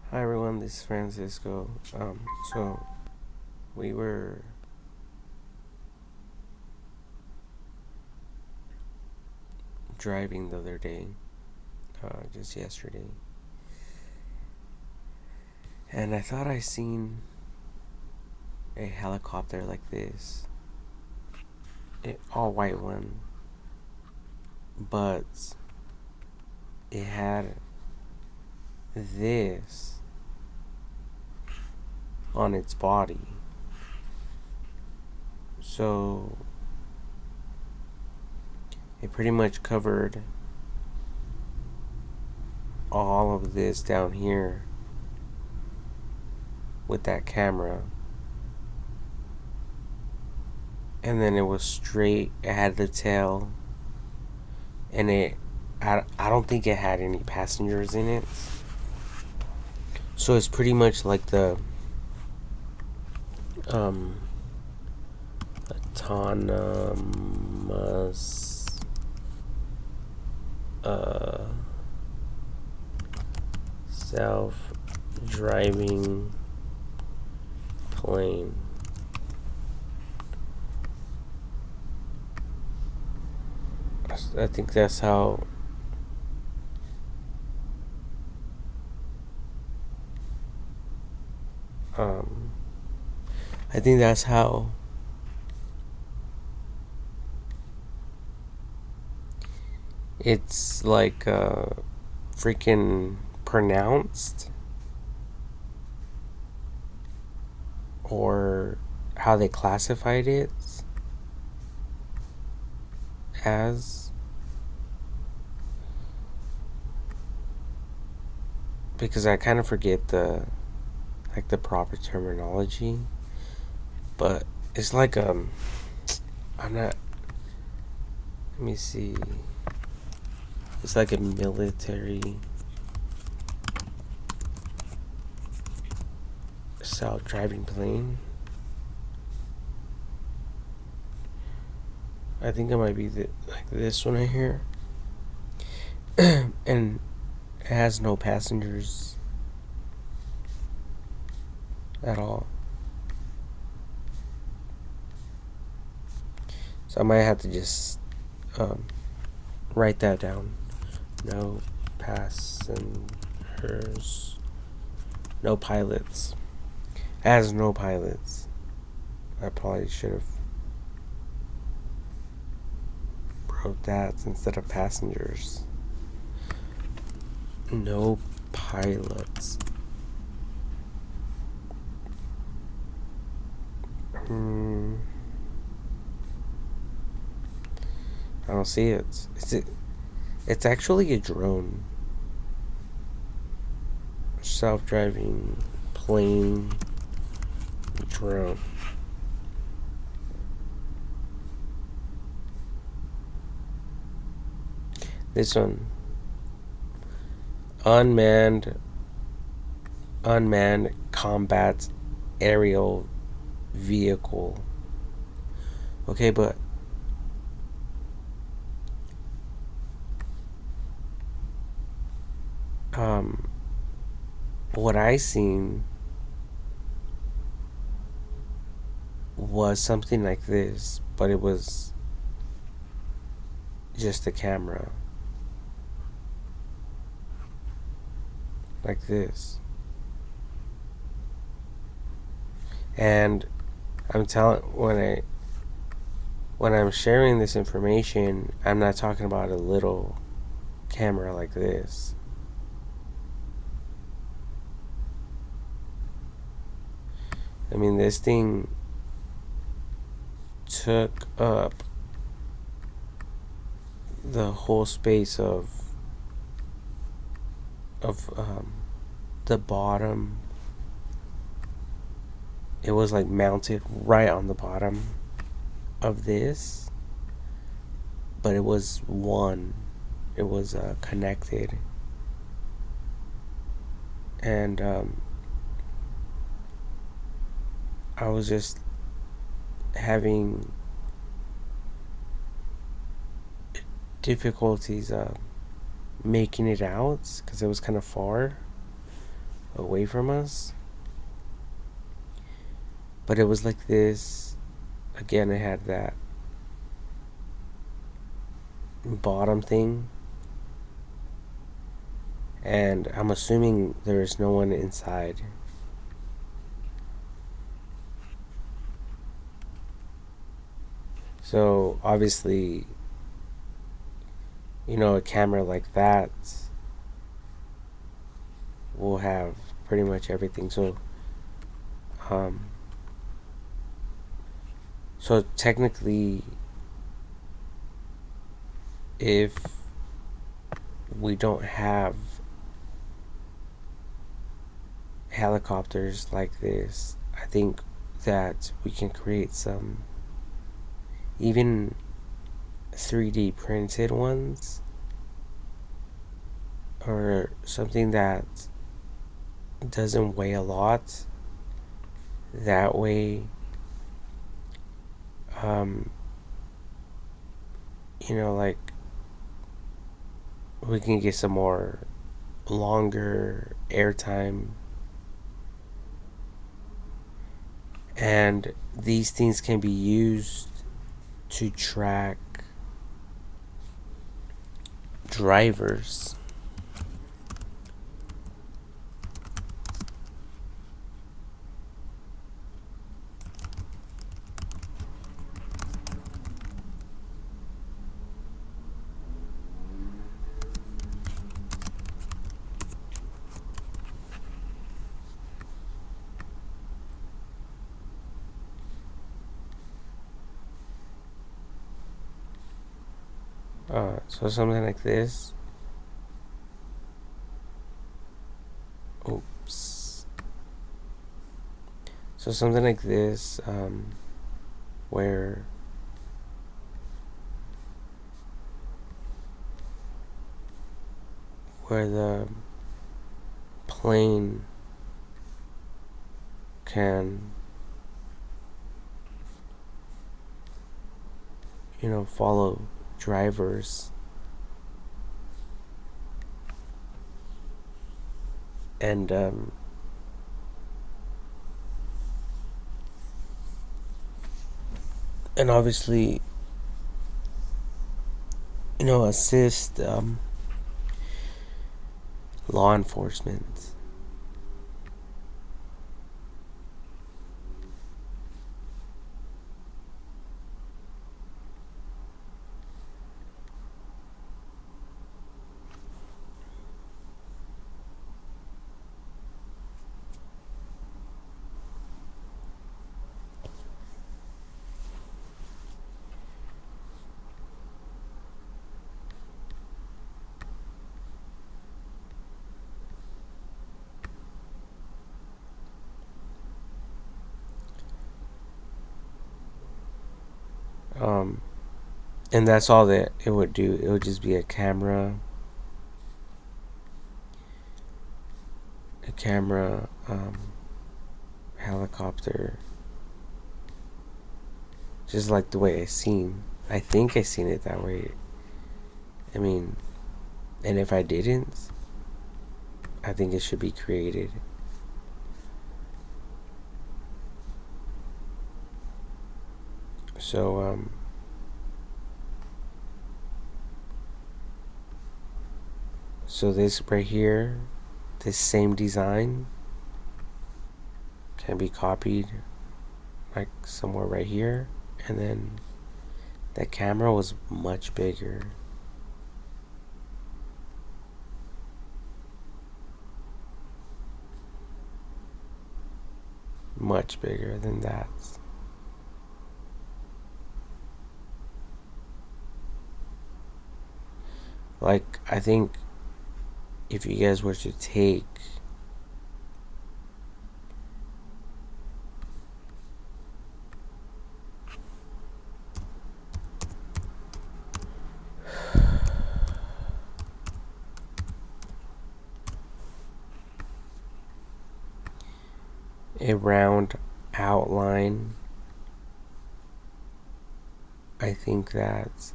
Hi everyone, this is Francisco. So we were driving the other day, just yesterday, and I thought I seen a helicopter like this, all white one, but it had this on its body. So it pretty much covered all of this down here with that camera. And then it was straight, it had the tail, and I don't think it had any passengers in it. So it's pretty much like the um, autonomous self-driving plane. I think that's how um, I think that's how it's like freaking pronounced, or how they classified it as, because I kind of forget the proper terminology, but it's like I'm not, let me see, it's like a military self-driving plane. I think it might be like this one right here. And it has no passengers at all. So I might have to just write that down. No passengers. No pilots. It has no pilots. I probably should have wrote that instead of passengers. No pilots. I don't see it. It's actually a drone. Self-driving plane drone. This one. Unmanned combat aerial vehicle. Okay, but what I seen was something like this, but it was just a camera. Like this. And I'm telling, when I'm sharing this information, I'm not talking about a little camera like this. I mean, this thing took up the whole space of the bottom. It was like mounted right on the bottom of this, but it was one. It was connected, and I was just having difficulties making it out because it was kind of far away from us. But it was like this. Again, it had that bottom thing. And I'm assuming there's no one inside. So obviously, a camera like that will have pretty much everything. Um, so technically, if we don't have helicopters like this, I think that we can create some even 3D printed ones, or something that doesn't weigh a lot. That way, like, we can get some more longer airtime. And these things can be used to track drivers. So something like this. Oops. So something like this, where the plane can, follow drivers. And obviously, assist law enforcement. And that's all that it would do. It would just be a camera, helicopter, just like the way I think I seen it that way. I mean, and if I didn't, I think it should be created. So so this right here, this same design can be copied like somewhere right here, and then that camera was much bigger. Much bigger than that. Like, I think if you guys were to take a round outline, I think that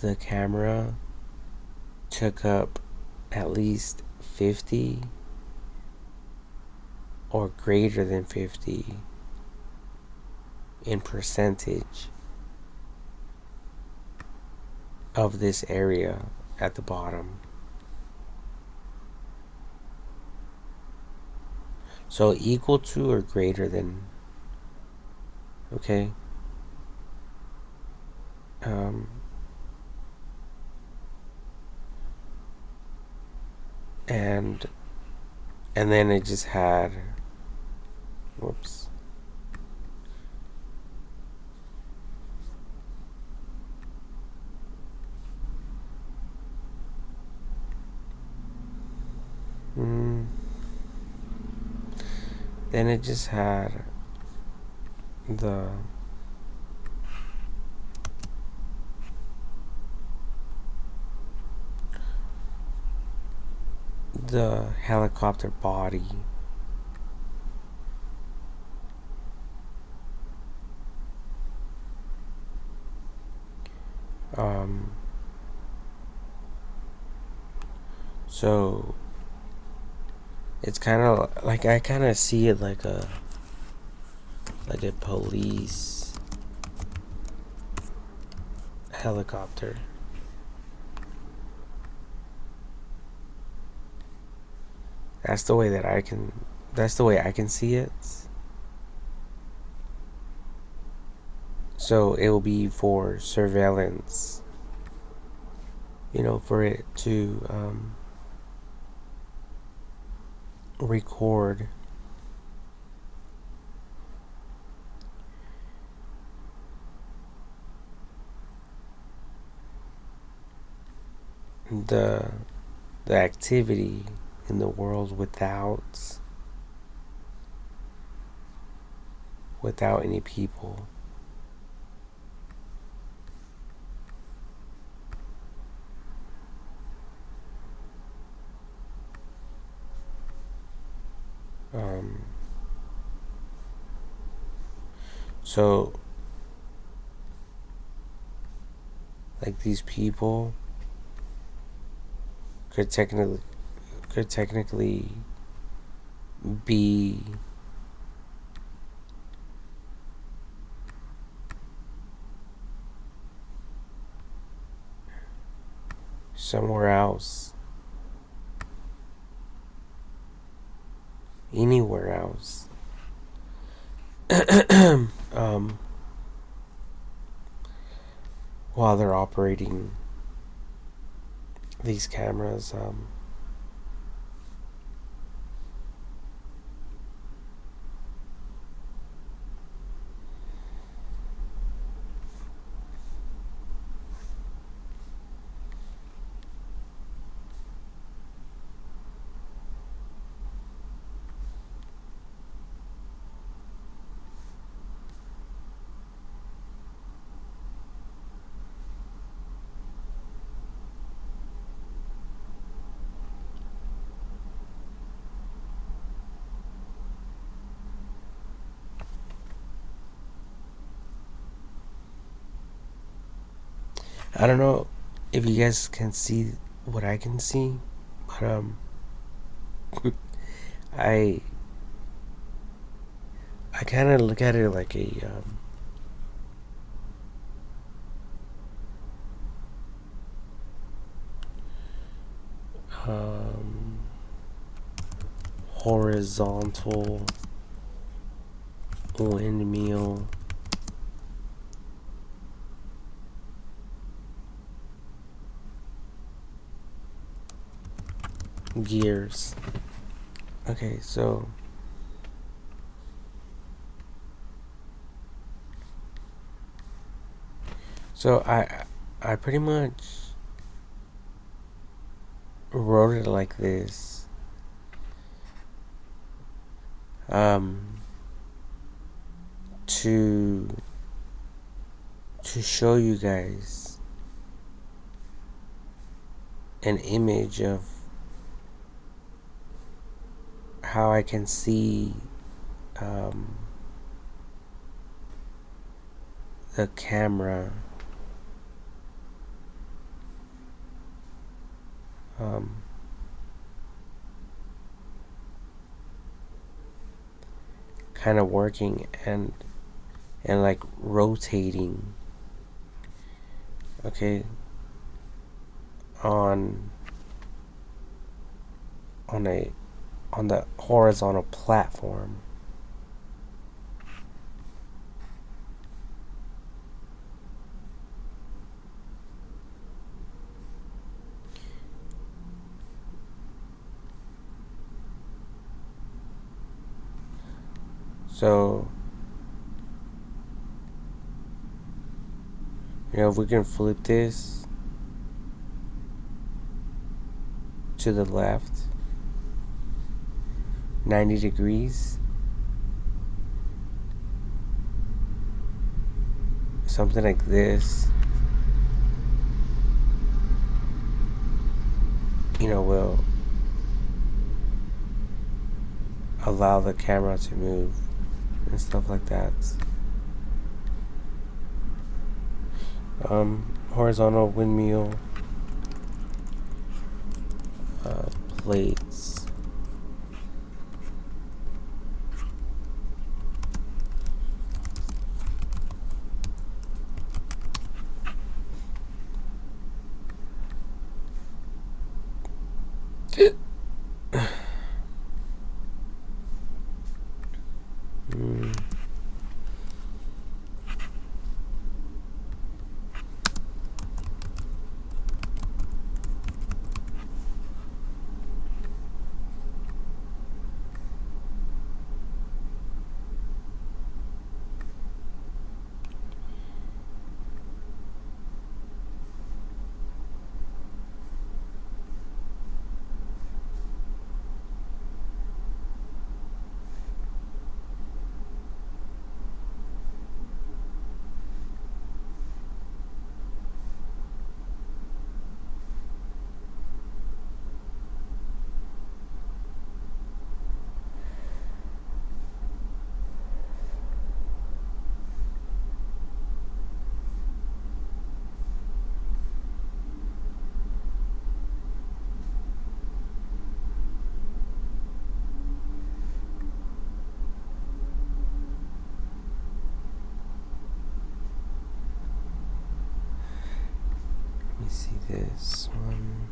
the camera took up at least 50 or greater than 50 in percentage of this area at the bottom. So equal to or greater than, okay? Um, and then it just had, whoops. Then it just had the helicopter body. So it's kind of like, I kind of see it like a police helicopter. That's the way that I can. That's the way I can see it. So it will be for surveillance. You know, for it to record the activity in the world without any people. So like these people could technically be somewhere else, anywhere else. While they're operating these cameras. I don't know if you guys can see what I can see, but I kind of look at it like a horizontal windmill gears. Okay, so I pretty much wrote it like this. To show you guys an image of how I can see the camera kind of working and like rotating, okay, on on a on the horizontal platform. So, if we can flip this to the left 90 degrees, something like this, will allow the camera to move and stuff like that. Horizontal windmill plates. Let me see this one.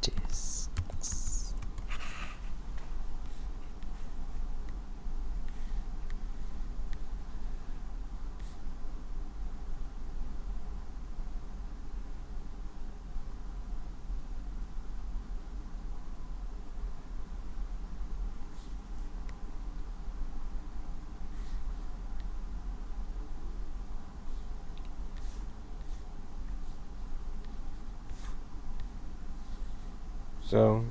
Discs. So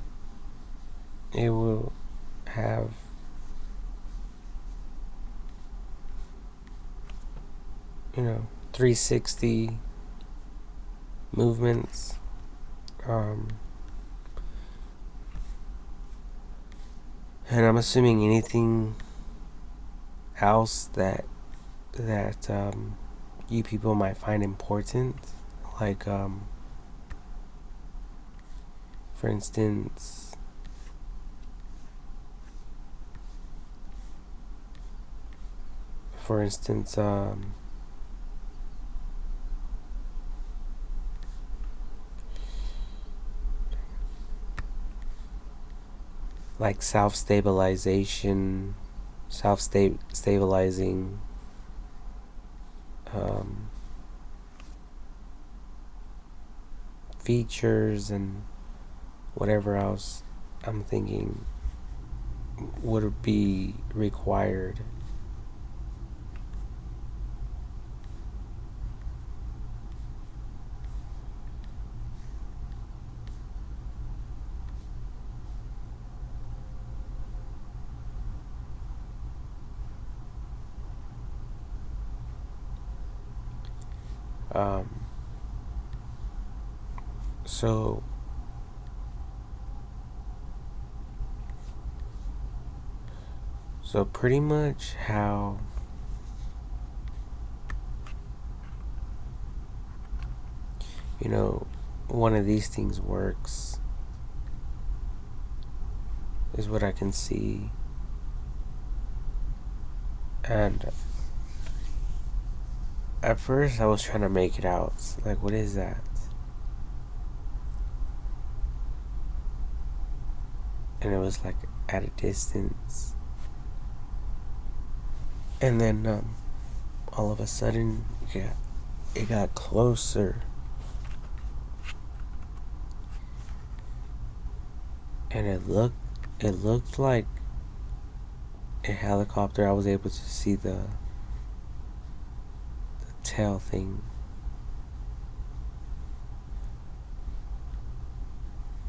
it will have 360 movements. And I'm assuming anything else that you people might find important, like for instance, for instance, like self-stabilization, self-stabilizing, um, features and whatever else I'm thinking would be required. Um, so pretty much how one of these things works is what I can see. And at first I was trying to make it out. Like, what is that? And it was like at a distance. And then all of a sudden, yeah, it got closer. And it looked like a helicopter. I was able to see the tail thing.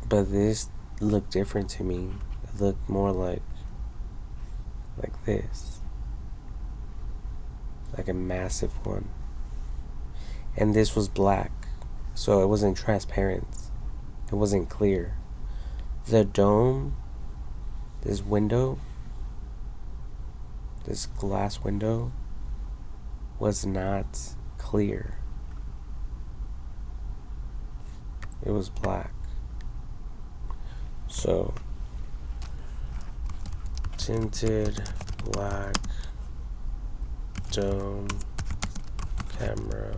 But this looked different to me. It looked more like this. Like a massive one. And this was black. So it wasn't transparent. It wasn't clear. The dome, this window, this glass window, was not clear. It was black. So, tinted black dome camera.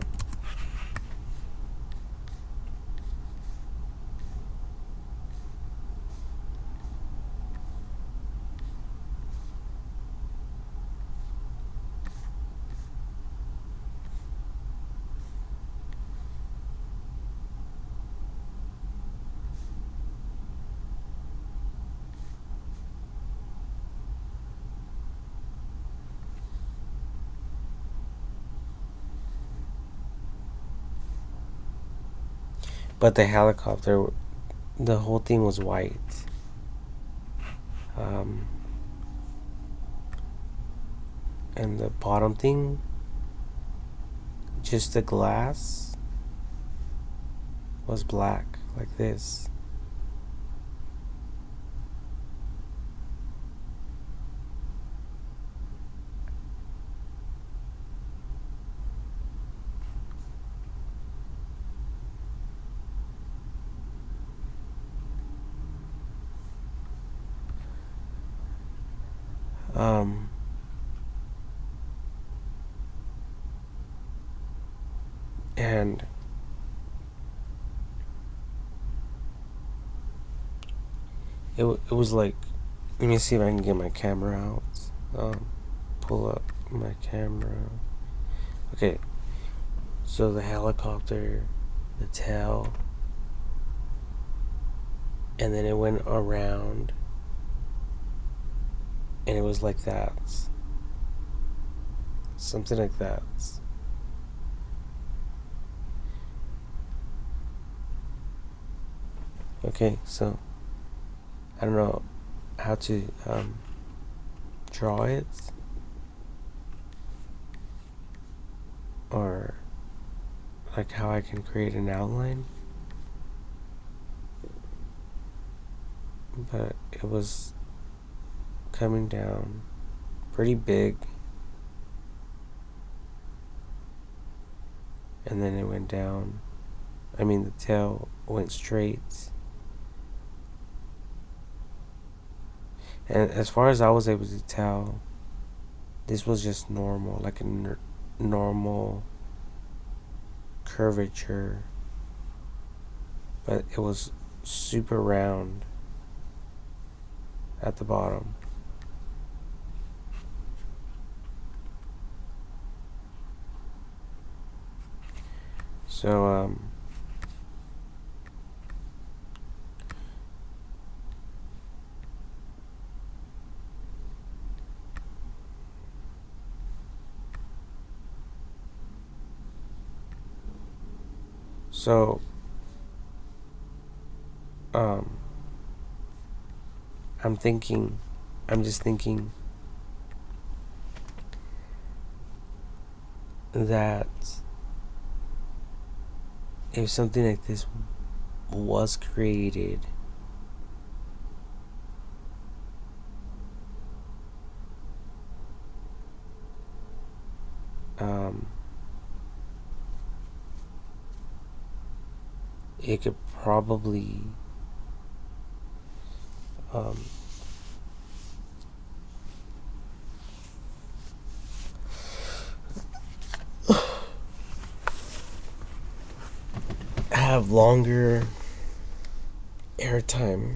But the helicopter, the whole thing was white. And the bottom thing, just the glass, was black, like this. And it was like, let me see if I can get my camera out. Pull up my camera. Okay, so the helicopter, the tail, and then it went around, and it was like that. Something like that. Okay, so I don't know how to draw it, or like how I can create an outline, but it was coming down pretty big, and then it went down. I mean, the tail went straight. And as far as I was able to tell, this was just normal, like a normal curvature, but it was super round. at the bottom. So so um I'm thinking, I'm just thinking that if something like this was created, um, it could probably um, have longer airtime.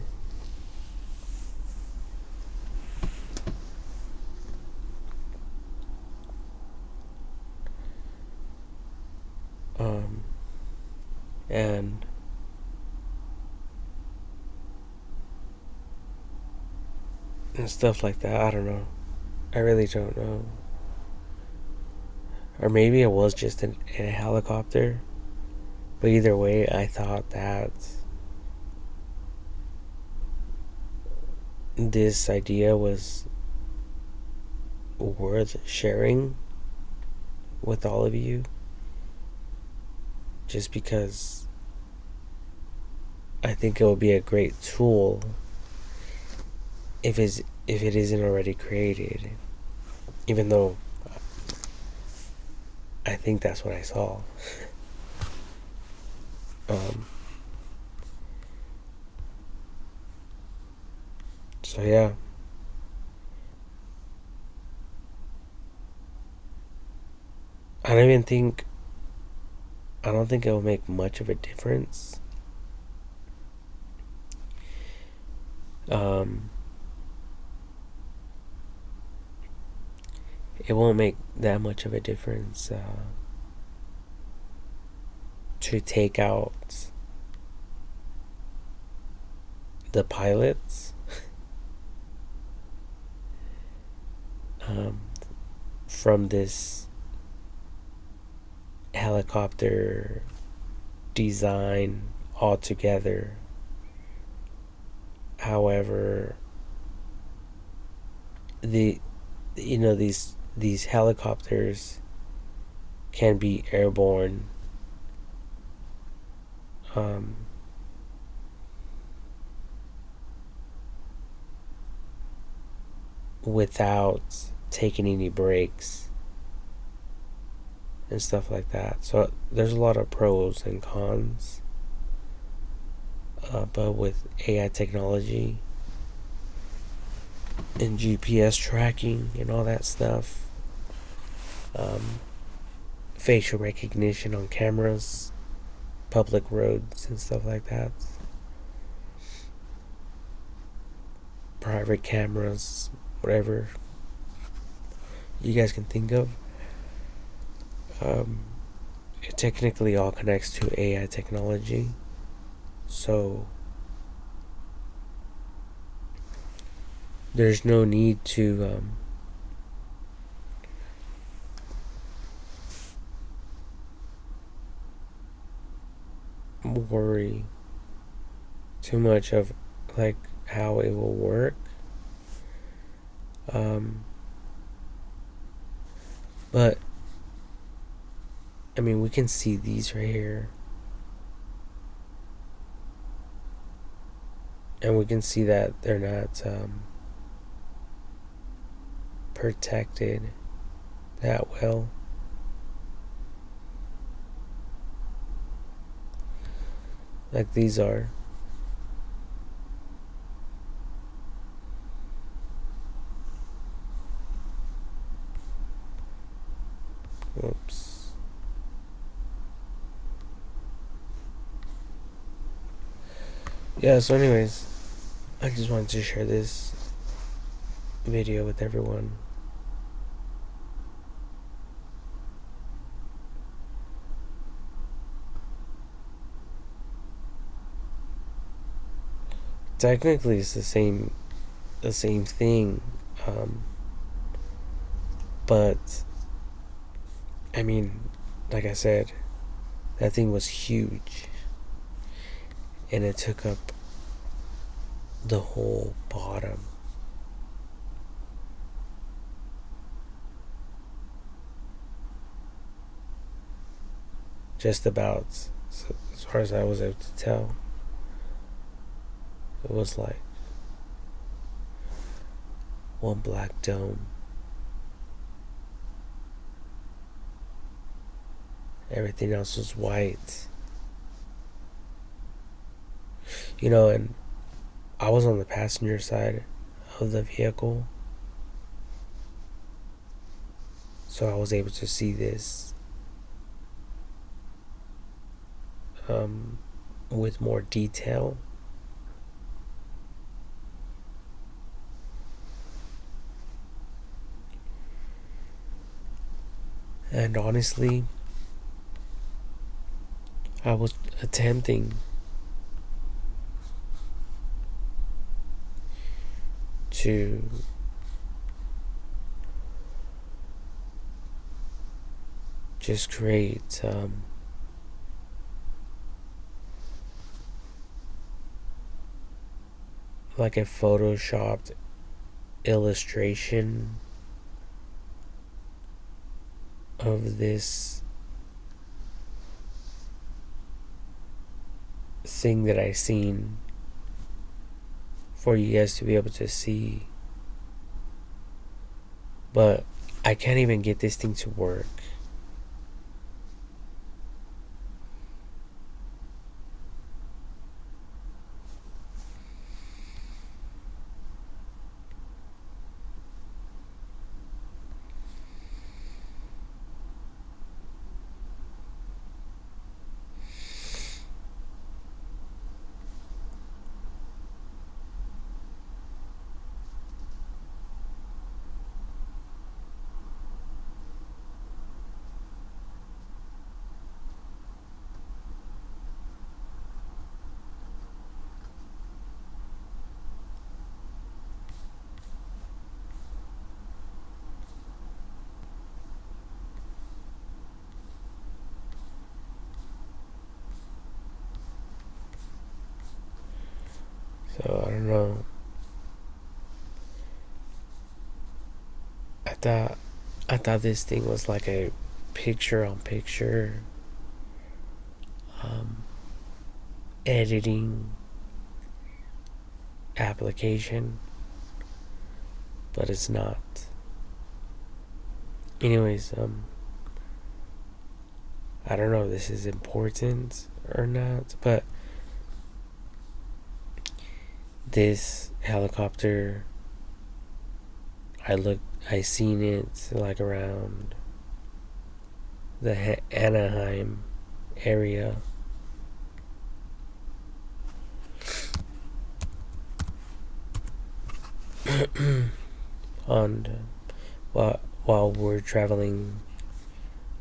Um, and stuff like that. I don't know. I really don't know. Or maybe it was just in a helicopter. But either way, I thought that this idea was worth sharing with all of you. Just because I think it would be a great tool if it isn't already created. Even though I think that's what I saw. So yeah. I don't think it will make much of a difference. Um, it won't make that much of a difference to take out the pilots from this helicopter design altogether. However, these helicopters can be airborne. Without taking any breaks and stuff like that. So there's a lot of pros and cons. But with AI technology and GPS tracking and all that stuff, facial recognition on cameras, public roads and stuff like that, private cameras, whatever you guys can think of, it technically all connects to AI technology. So there's no need to worry too much of like how it will work. But I mean, we can see these right here, and we can see that they're not protected that well. Like these are. Oops. Yeah, so anyways, I just wanted to share this video with everyone. Technically, it's the same thing, um, but I mean, like I said, that thing was huge, and it took up the whole bottom. Just about, as far as I was able to tell, it was like one black dome. Everything else was white. And I was on the passenger side of the vehicle, so I was able to see this with more detail. And honestly, I was attempting to just create like a photoshopped illustration of this thing that I seen for you guys to be able to see. But I can't even get this thing to work. So I don't know. I thought I thought this thing was like a picture on picture um, editing application, but it's not. Anyways, I don't know if this is important or not, but this helicopter, I seen it like around the Anaheim area. on while we're traveling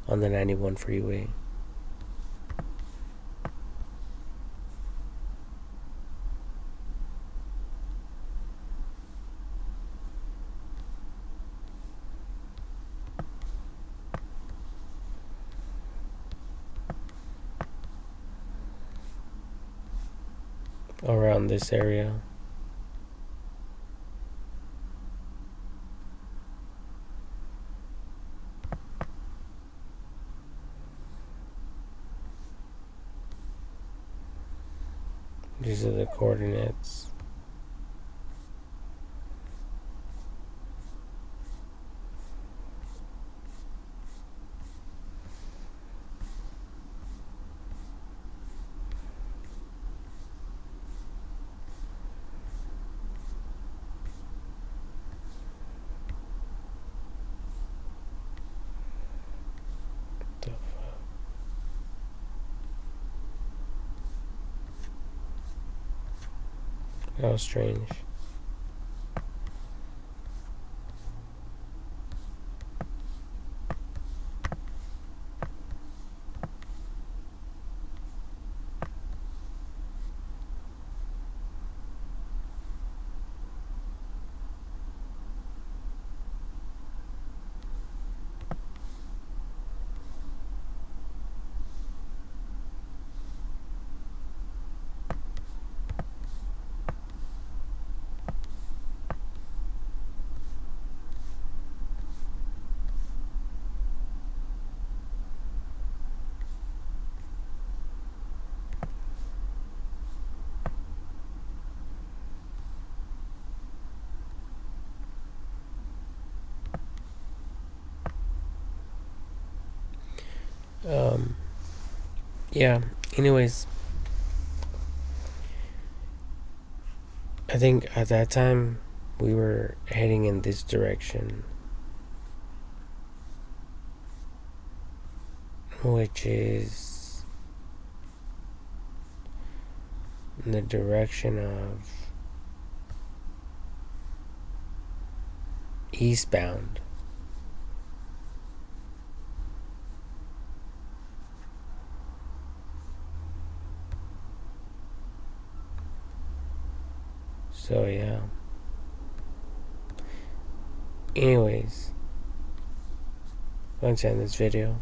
on the 91 freeway. Around this area. These are the coordinates. How strange. Um, yeah. Anyways, I think at that time we were heading in this direction, which is in the direction of eastbound. So yeah. Anyways, let's end this video.